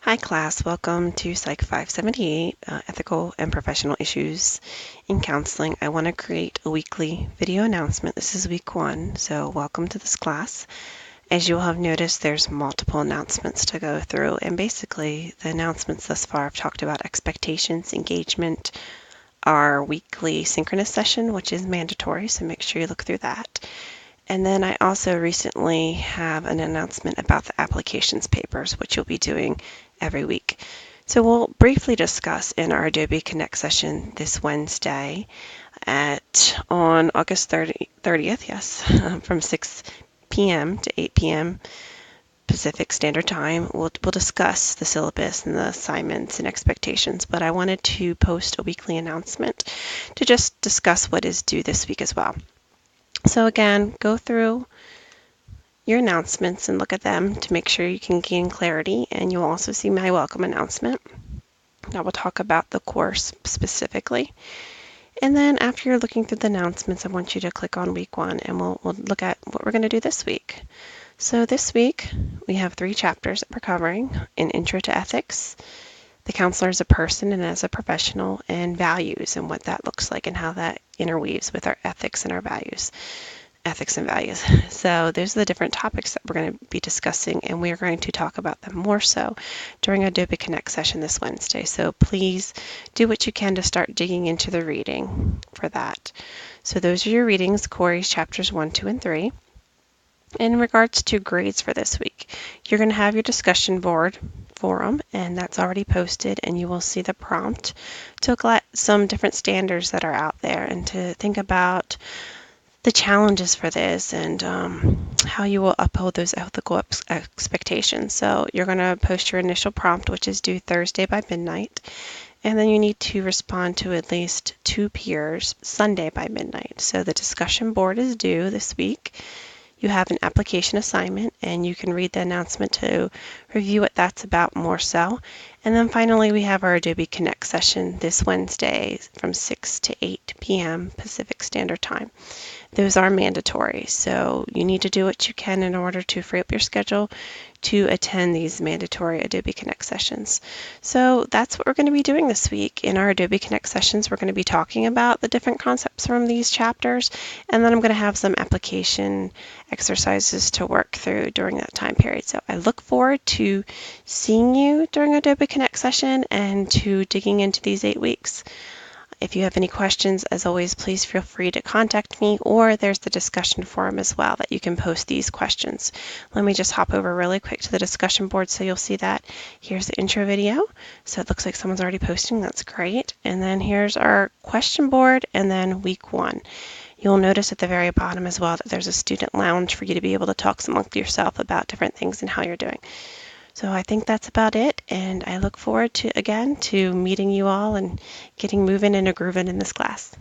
Hi class, welcome to Psych 578, Ethical and Professional Issues in Counseling. I want to create a weekly video announcement. This is week 1, so welcome to this class. As you will have noticed, there's multiple announcements to go through, and basically the announcements thus far have talked about expectations, engagement, our weekly synchronous session, which is mandatory, so make sure you look through that. And then I also recently have an announcement about the applications papers, which you'll be doing every week. So we'll briefly discuss in our Adobe Connect session this Wednesday on August 30th, yes, from 6 p.m. to 8 p.m. Pacific Standard Time. We'll discuss the syllabus and the assignments and expectations, but I wanted to post a weekly announcement to just discuss what is due this week as well. So again, go through your announcements and look at them to make sure you can gain clarity, and you'll also see my welcome announcement. I will talk about the course specifically. And then after you're looking through the announcements, I want you to click on week 1 and we'll look at what we're going to do this week. So this week we have 3 chapters that we're covering: an intro to ethics, the counselor as a person and as a professional, and values and what that looks like and how that interweaves with our ethics and our values. Ethics and values. So those are the different topics that we're going to be discussing, and we are going to talk about them more so during Adobe Connect session this Wednesday. So please do what you can to start digging into the reading for that. So those are your readings, Corey's chapters 1, 2, and 3. In regards to grades for this week, you're going to have your discussion board forum, and that's already posted, and you will see the prompt to look at some different standards that are out there and to think about the challenges for this and how you will uphold those ethical expectations. So you're going to post your initial prompt, which is due Thursday by midnight, and then you need to respond to at least 2 peers Sunday by midnight. So the discussion board is due this week. You have an application assignment, and you can read the announcement to review what that's about more so. And then finally, we have our Adobe Connect session this Wednesday from 6 to 8 p.m. Pacific Standard Time. Those are mandatory, so you need to do what you can in order to free up your schedule to attend these mandatory Adobe Connect sessions. So that's what we're going to be doing this week. In our Adobe Connect sessions, we're going to be talking about the different concepts from these chapters, and then I'm going to have some application exercises to work through during that time period. So I look forward to seeing you during Adobe Connect session and to digging into these 8 weeks. If you have any questions, as always, please feel free to contact me, or there's the discussion forum as well that you can post these questions. Let me just hop over really quick to the discussion board so you'll see that. Here's the intro video. So it looks like someone's already posting. That's great. And then here's our question board, and then week 1. You'll notice at the very bottom as well that there's a student lounge for you to be able to talk amongst yourself about different things and how you're doing. So I think that's about it, and I look forward to, again, to meeting you all and getting moving and a grooving in this class.